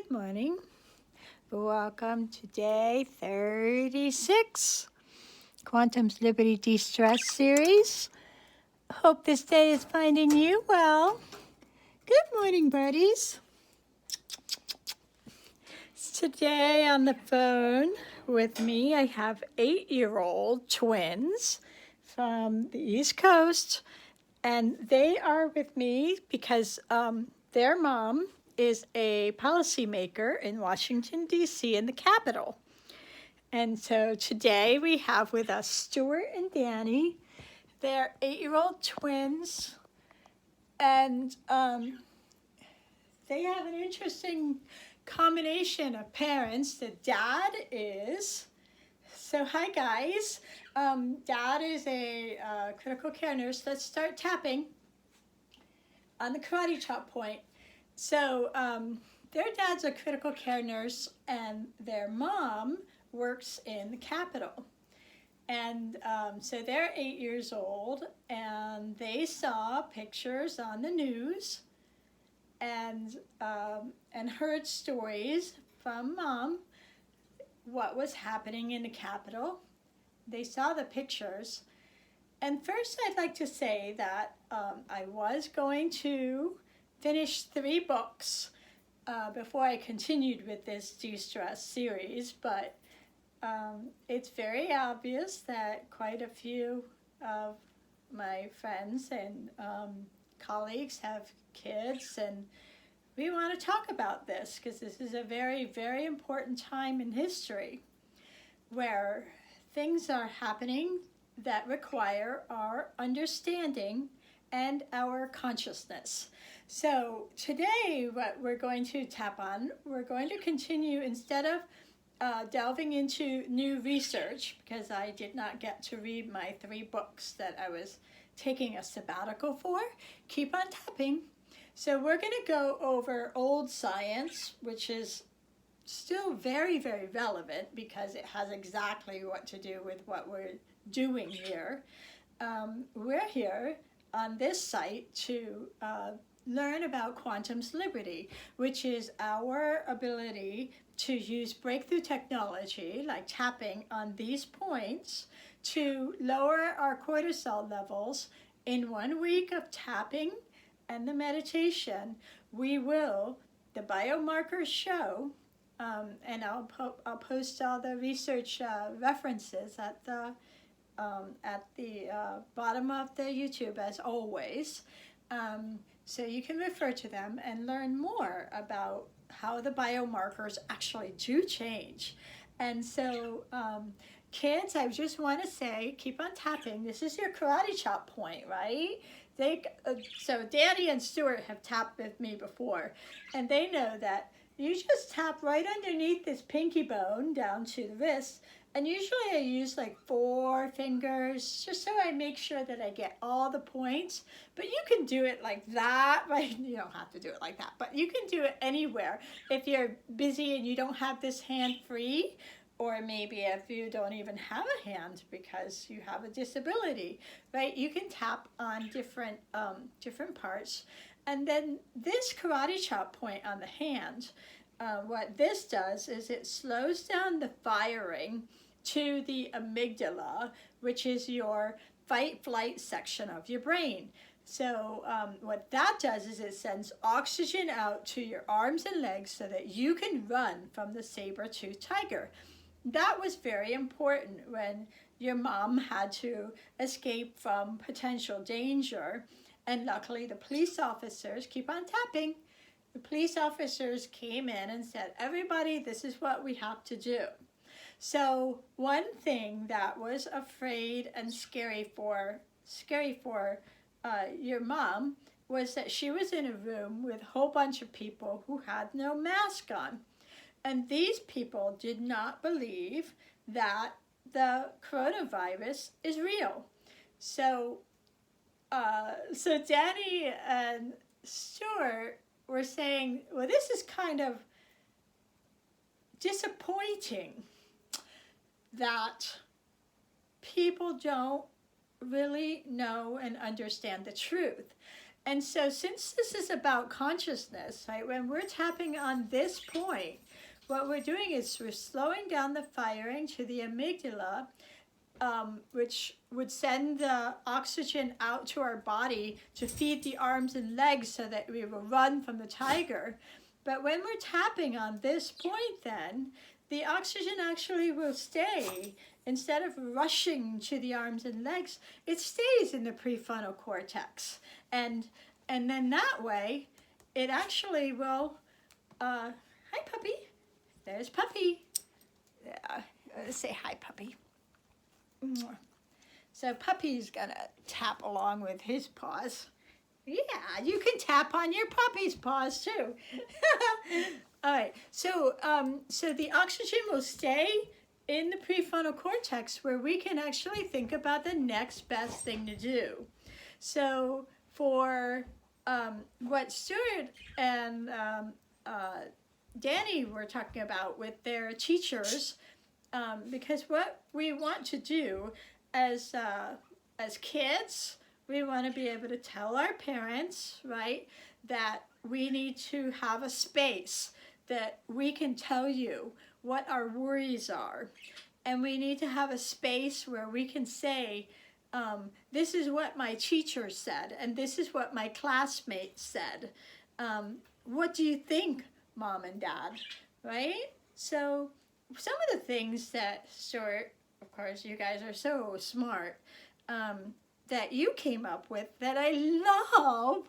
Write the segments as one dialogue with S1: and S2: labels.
S1: Good morning. Welcome to day 36, Quantum's Liberty DeStress series. Hope this day is finding you well. Good morning, buddies. Today on the phone with me, I have 8-year-old twins from the East Coast, and they are with me because their mom is a policymaker in Washington, D.C., in the Capitol. And so today we have with us Stuart and Danny. They're 8-year-old twins, and they have an interesting combination of parents. The dad is, so hi guys, dad is a critical care nurse. Let's start tapping on the karate chop point. So their dad's a critical care nurse, and their mom works in the Capitol. And so they're 8 years old, and they saw pictures on the news and heard stories from mom what was happening in the Capitol. They saw the pictures. And first I'd like to say that I was going to finish 3 books before I continued with this DeStress series, but it's very obvious that quite a few of my friends and colleagues have kids, and we want to talk about this because this is a very, very important time in history where things are happening that require our understanding and our consciousness. So today what we're going to tap on, we're going to continue, instead of delving into new research, because I did not get to read my 3 books that I was taking a sabbatical for, keep on tapping. So we're going to go over old science, which is still very, very relevant because it has exactly what to do with what we're doing here. We're here on this site to learn about Quantum's Liberty, which is our ability to use breakthrough technology like tapping on these points to lower our cortisol levels. In 1 week of tapping and the meditation, we will, the biomarkers show, and I'll post all the research references at the bottom of the YouTube as always, so you can refer to them and learn more about how the biomarkers actually do change. And so kids, I just want to say, keep on tapping. This is your karate chop point, right? So Danny and Stuart have tapped with me before, and they know that you just tap right underneath this pinky bone down to the wrist. And usually I use like 4 fingers just so I make sure that I get all the points. But you can do it like that, right? You don't have to do it like that, but you can do it anywhere. If you're busy and you don't have this hand free, or maybe if you don't even have a hand because you have a disability, right? You can tap on different parts. And then this karate chop point on the hand, what this does is it slows down the firing to the amygdala, which is your fight-flight section of your brain. So what that does is it sends oxygen out to your arms and legs so that you can run from the saber-toothed tiger. That was very important when your mom had to escape from potential danger. And luckily the police officers, keep on tapping, the police officers came in and said, everybody, this is what we have to do. So one thing that was afraid and scary for your mom was that she was in a room with a whole bunch of people who had no mask on. And these people did not believe that the coronavirus is real. So Danny and Stuart were saying, well, this is kind of disappointing that people don't really know and understand the truth. And so since this is about consciousness, right, when we're tapping on this point, what we're doing is we're slowing down the firing to the amygdala, which would send the oxygen out to our body to feed the arms and legs so that we will run from the tiger. But when we're tapping on this point then, the oxygen actually will stay. Instead of rushing to the arms and legs, it stays in the prefrontal cortex. And then that way, it actually will, hi puppy, there's puppy. Say hi puppy. So puppy's gonna tap along with his paws. Yeah, you can tap on your puppy's paws too. All right, so the oxygen will stay in the prefrontal cortex where we can actually think about the next best thing to do. So for what Stuart and Danny were talking about with their teachers, because what we want to do as kids, we want to be able to tell our parents, right, that we need to have a space that we can tell you what our worries are. And we need to have a space where we can say, this is what my teacher said, and this is what my classmates said. What do you think, Mom and Dad, right? So some of the things that Stuart, of course, you guys are so smart, that you came up with that I love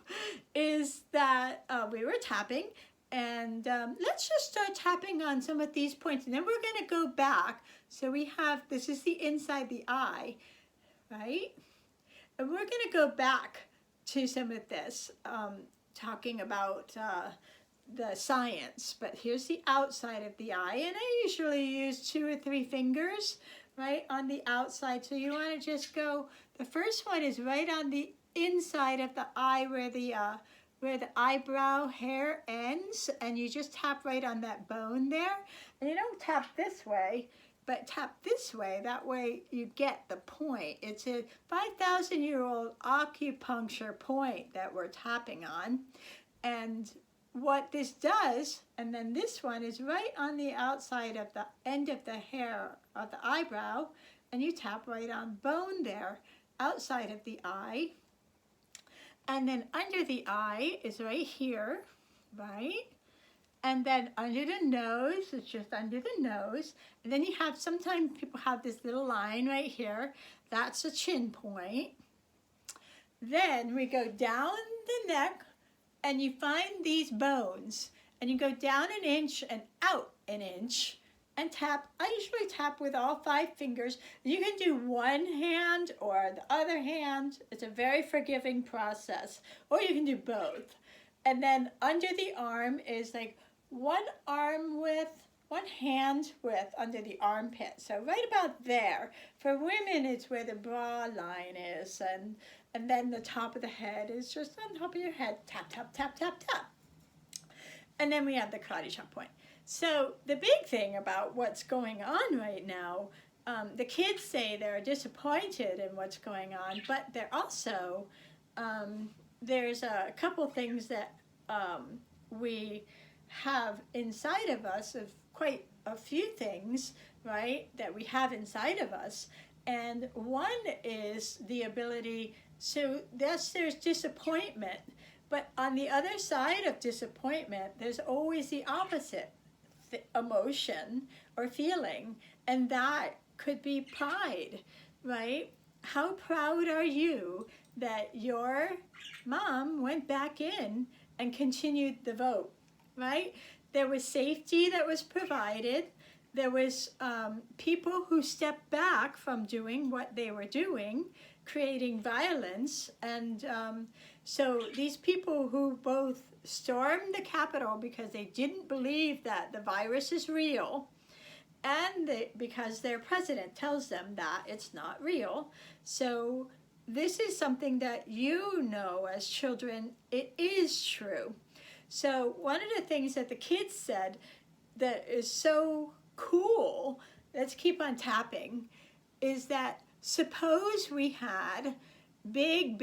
S1: is that we were tapping, and let's just start tapping on some of these points, and then we're going to go back. So we have, this is the inside the eye, right? And we're going to go back to some of this, talking about the science, but here's the outside of the eye, and I usually use 2 or 3 fingers, right, on the outside. So you want to just go, the first one is right on the inside of the eye where the eyebrow hair ends, and you just tap right on that bone there. And you don't tap this way, but tap this way. That way you get the point. It's a 5,000-year-old acupuncture point that we're tapping on. And what this does, and then this one is right on the outside of the end of the hair of the eyebrow, and you tap right on bone there, outside of the eye. And then under the eye is right here, right? And then under the nose, it's just under the nose. And then you have, sometimes people have this little line right here. That's a chin point. Then we go down the neck, and you find these bones. And you go down an inch and out an inch. And tap. I usually tap with all 5 fingers. You can do one hand or the other hand. It's a very forgiving process. Or you can do both. And then under the arm is like one hand width under the armpit. So right about there. For women, it's where the bra line is. And then the top of the head is just on top of your head. Tap, tap, tap, tap, tap. And then we have the karate chop point. So the big thing about what's going on right now, the kids say they're disappointed in what's going on, but they're also, there's a couple things that we have inside of us, of quite a few things, right, that we have inside of us. And one is the ability, so there's disappointment, but on the other side of disappointment, there's always the opposite emotion or feeling, and that could be pride, right? How proud are you that your mom went back in and continued the vote, right? There was safety that was provided. There was people who stepped back from doing what they were doing, creating violence. And so these people who both stormed the Capitol because they didn't believe that the virus is real, and because their president tells them that it's not real. So this is something that you know as children, it is true. So one of the things that the kids said that is so cool, let's keep on tapping, is that suppose we had big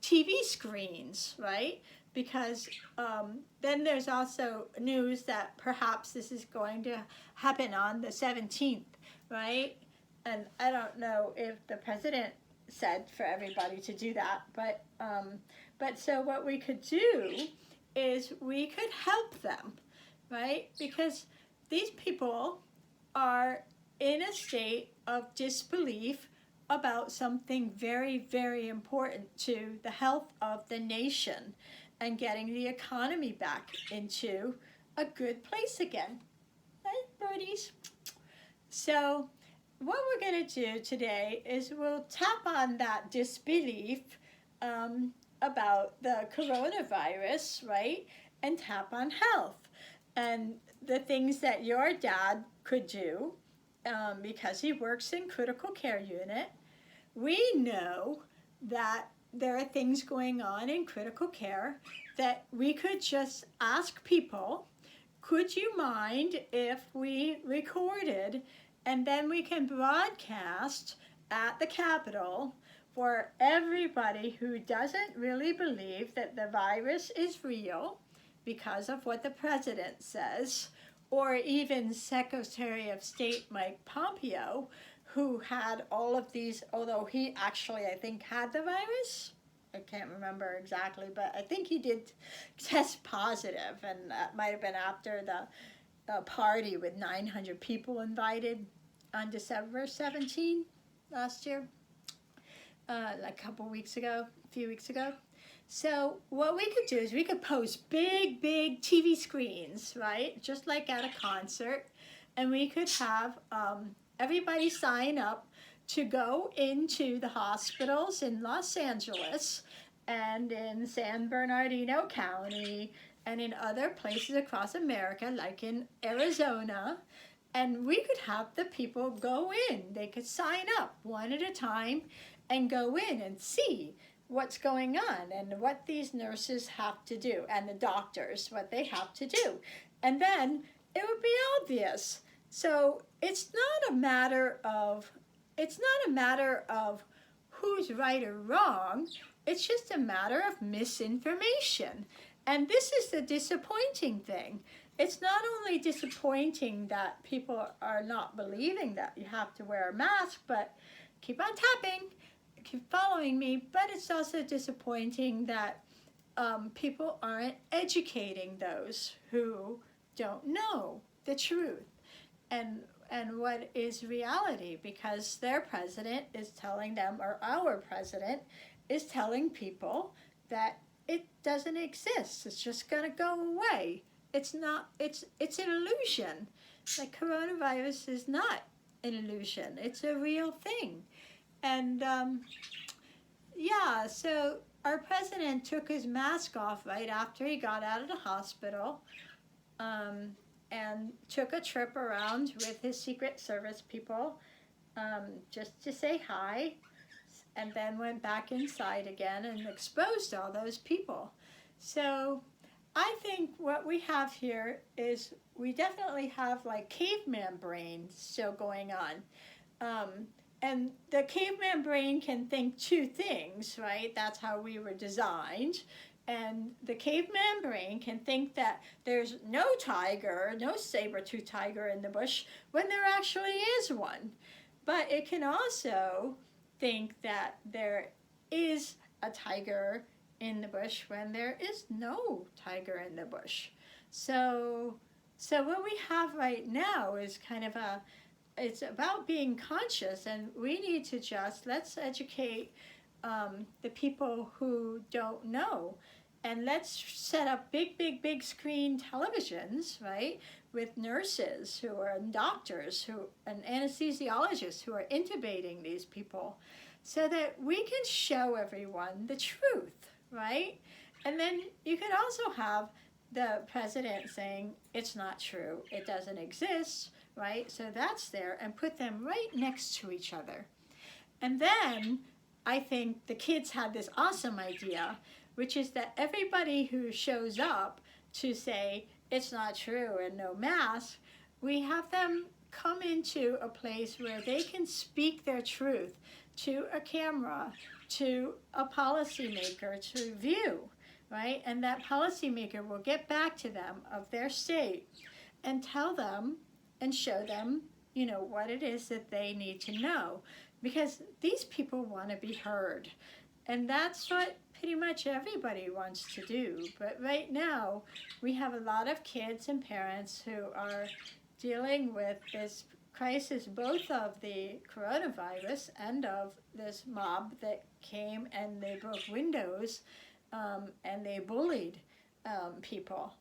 S1: TV screens, right? Because then there's also news that perhaps this is going to happen on the 17th, right? And I don't know if the president said for everybody to do that, but so what we could do is we could help them, right? Because these people are in a state of disbelief about something very, very important to the health of the nation and getting the economy back into a good place again. Right, birdies? So what we're going to do today is we'll tap on that disbelief about the coronavirus, right? And tap on health and the things that your dad could do because he works in critical care unit. We know that there are things going on in critical care that we could just ask people, could you mind if we recorded and then we can broadcast at the Capitol for everybody who doesn't really believe that the virus is real because of what the president says, or even Secretary of State Mike Pompeo, who had all of these, although he actually, I think, had the virus. I can't remember exactly, but I think he did test positive, and that might have been after the party with 900 people invited on December 17 last year, a few weeks ago. So what we could do is we could post big, big TV screens, right? Just like at a concert, and we could have everybody sign up to go into the hospitals in Los Angeles and in San Bernardino County and in other places across America, like in Arizona, and we could have the people go in. They could sign up one at a time and go in and see what's going on and what these nurses have to do, and the doctors, what they have to do. And then it would be obvious. So it's not a matter of who's right or wrong. It's just a matter of misinformation. And this is the disappointing thing. It's not only disappointing that people are not believing that you have to wear a mask, but keep on tapping, keep following me, but it's also disappointing that people aren't educating those who don't know the truth and what is reality, because their president is telling them, or our president is telling people that it doesn't exist. It's just going to go away. It's not, it's an illusion. The coronavirus is not an illusion. It's a real thing. And yeah, so our president took his mask off right after he got out of the hospital, and took a trip around with his Secret Service people just to say hi, and then went back inside again and exposed all those people. So I think what we have here is we definitely have like caveman brain still going on. And the caveman brain can think two things, right? That's how we were designed. And the caveman brain can think that there's no tiger, no saber-toothed tiger in the bush when there actually is one. But it can also think that there is a tiger in the bush when there is no tiger in the bush. So what we have right now is kind of it's about being conscious, and we need to let's educate the people who don't know. And let's set up big screen televisions, right, with nurses who are doctors and anesthesiologists who are intubating these people, so that we can show everyone the truth, right? And then you could also have the president saying, it's not true, it doesn't exist, right? So that's there, and put them right next to each other. And then I think the kids had this awesome idea, which is that everybody who shows up to say it's not true and no mask, we have them come into a place where they can speak their truth to a camera to a policymaker to view, right? And that policymaker will get back to them of their state and tell them and show them, you know, what it is that they need to know, because these people want to be heard. And that's what pretty much everybody wants to do. But right now, we have a lot of kids and parents who are dealing with this crisis, both of the coronavirus and of this mob that came and they broke windows and they bullied people.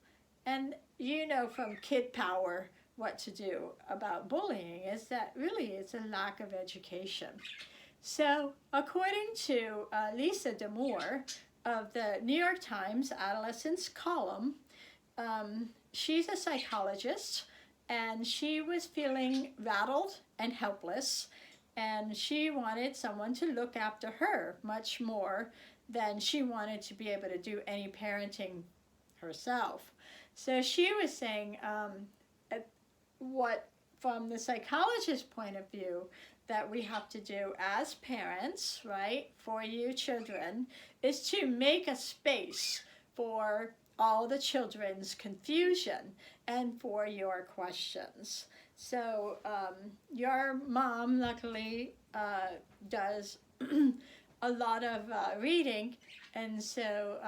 S1: And you know from Kid Power what to do about bullying is that really it's a lack of education. So according to Lisa D'Amour of the New York Times Adolescence column, she's a psychologist, and she was feeling rattled and helpless, and she wanted someone to look after her much more than she wanted to be able to do any parenting herself. So she was saying what, from the psychologist's point of view, that we have to do as parents, right, for you children, is to make a space for all the children's confusion and for your questions. So your mom luckily does a lot of reading, and so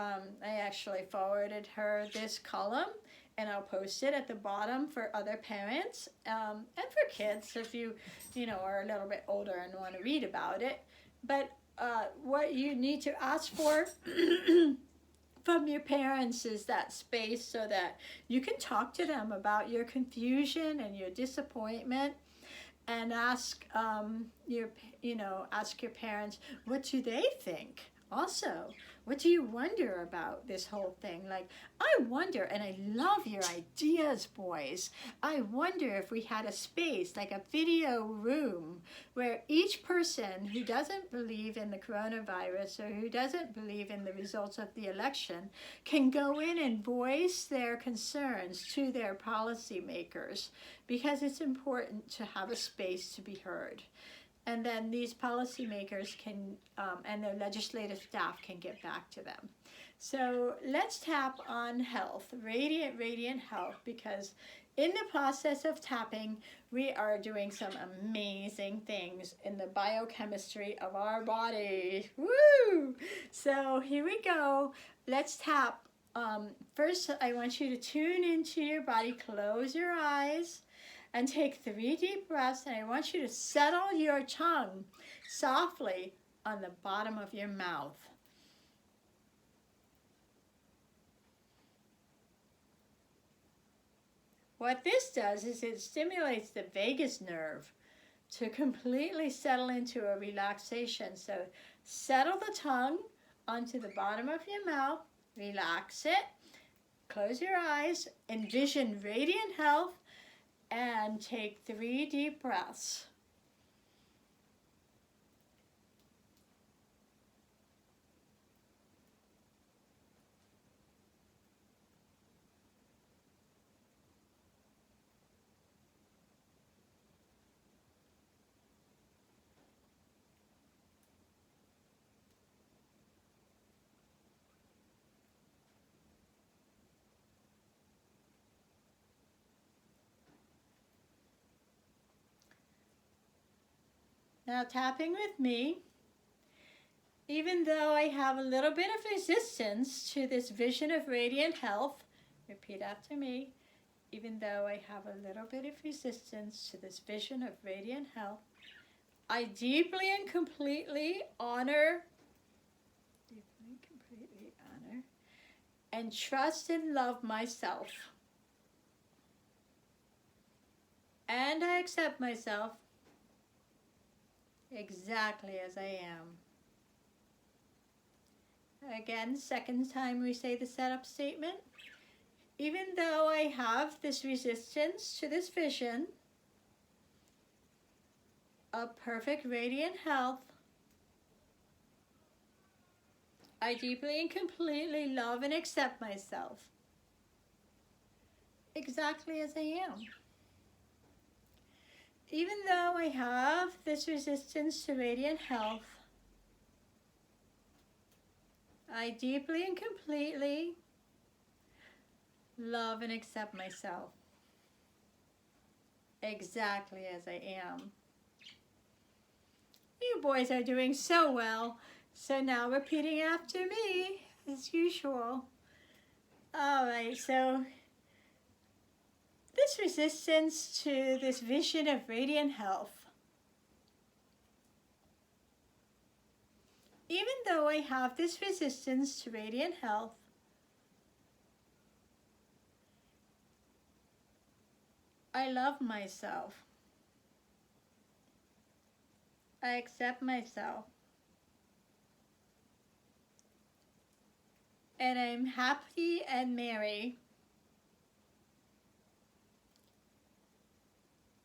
S1: I actually forwarded her this column, and I'll post it at the bottom for other parents and for kids if you know, are a little bit older and want to read about it. But what you need to ask for from your parents is that space so that you can talk to them about your confusion and your disappointment, and ask ask your parents, what do they think? Also, what do you wonder about this whole thing? Like, I wonder, and I love your ideas, boys. I wonder if we had a space, like a video room, where each person who doesn't believe in the coronavirus or who doesn't believe in the results of the election can go in and voice their concerns to their policymakers, because it's important to have a space to be heard. And then these policymakers can, and their legislative staff can get back to them. So let's tap on health, radiant health, because in the process of tapping, we are doing some amazing things in the biochemistry of our body. Woo! So here we go. Let's tap. First, I want you to tune into your body. Close your eyes and take 3 deep breaths, and I want you to settle your tongue softly on the bottom of your mouth. What this does is it stimulates the vagus nerve to completely settle into a relaxation. So settle the tongue onto the bottom of your mouth, relax it, close your eyes, envision radiant health, and take 3 deep breaths. Now tapping with me, even though I have a little bit of resistance to this vision of radiant health, repeat after me, even though I have a little bit of resistance to this vision of radiant health, I deeply and completely honor, and trust and love myself. And I accept myself exactly as I am. Again, second time we say the setup statement. Even though I have this resistance to this vision of perfect radiant health, I deeply and completely love and accept myself exactly as I am. Even though I have this resistance to radiant health, I deeply and completely love and accept myself exactly as I am. You boys are doing so well. So now repeating after me as usual. All right, so this resistance to this vision of radiant health. Even though I have this resistance to radiant health, I love myself. I accept myself. And I'm happy and merry.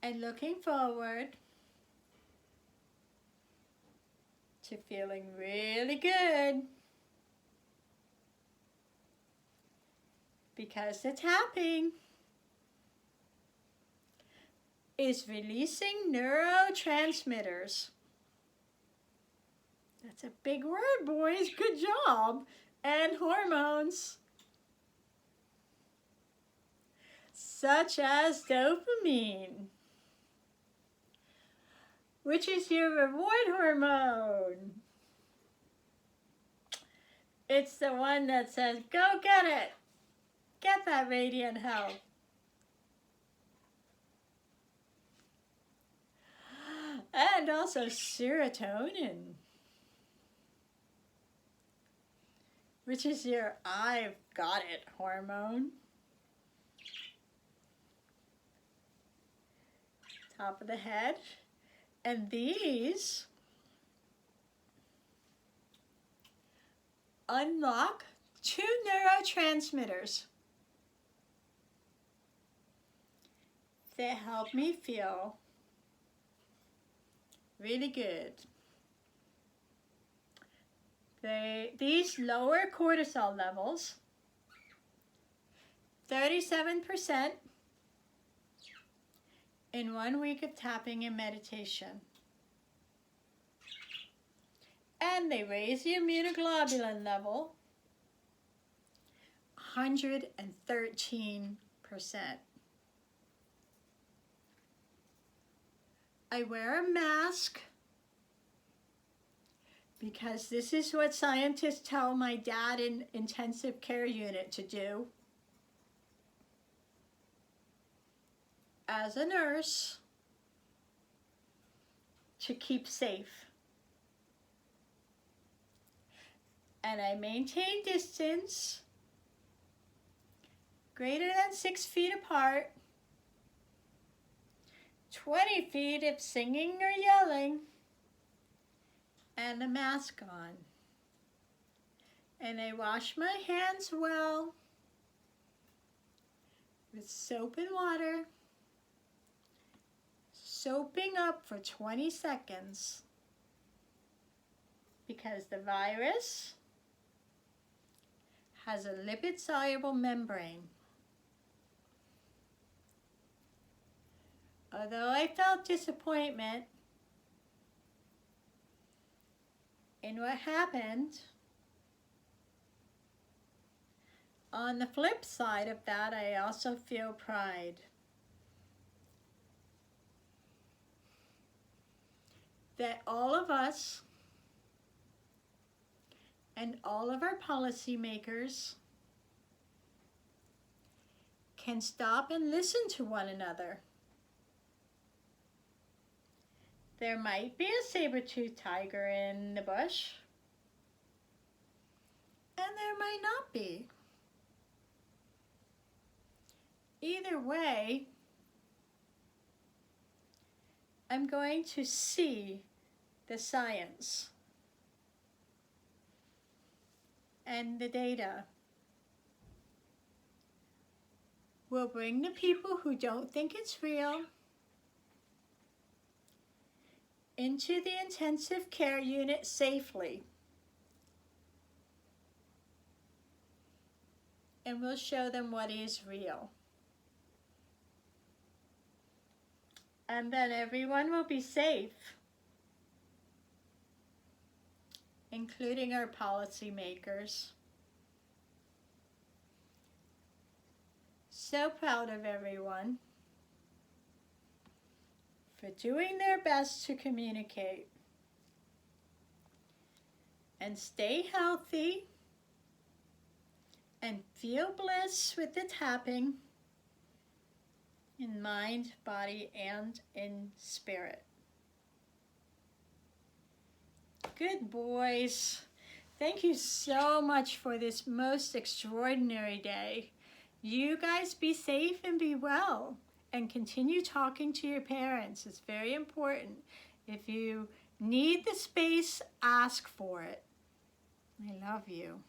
S1: And looking forward to feeling really good. Because the tapping is releasing neurotransmitters. That's a big word, boys. Good job. And hormones. Such as dopamine, which is your reward hormone. It's the one that says, go get it. Get that radiant health. And also serotonin, which is your I've got it hormone. Top of the head. And these unlock 2 neurotransmitters that help me feel really good. These lower cortisol levels, 37% in 1 week of tapping and meditation. And they raise the immunoglobulin level 113%. I wear a mask because this is what scientists tell my dad in intensive care unit to do. As a nurse, to keep safe. And I maintain distance greater than 6 feet apart, 20 feet if singing or yelling, and a mask on. And I wash my hands well with soap and water, soaping up for 20 seconds because the virus has a lipid-soluble membrane. Although I felt disappointment in what happened, on the flip side of that, I also feel pride. That all of us and all of our policymakers can stop and listen to one another. There might be a saber-toothed tiger in the bush, and there might not be. Either way, I'm going to see the science and the data. We'll bring the people who don't think it's real into the intensive care unit safely. And we'll show them what is real. And then everyone will be safe. including our policymakers. So proud of everyone for doing their best to communicate. And stay healthy and feel bliss with the tapping in mind, body, and in spirit. Good boys. Thank you so much for this most extraordinary day. You guys be safe and be well, and continue talking to your parents. It's very important. If you need the space, ask for it. I love you.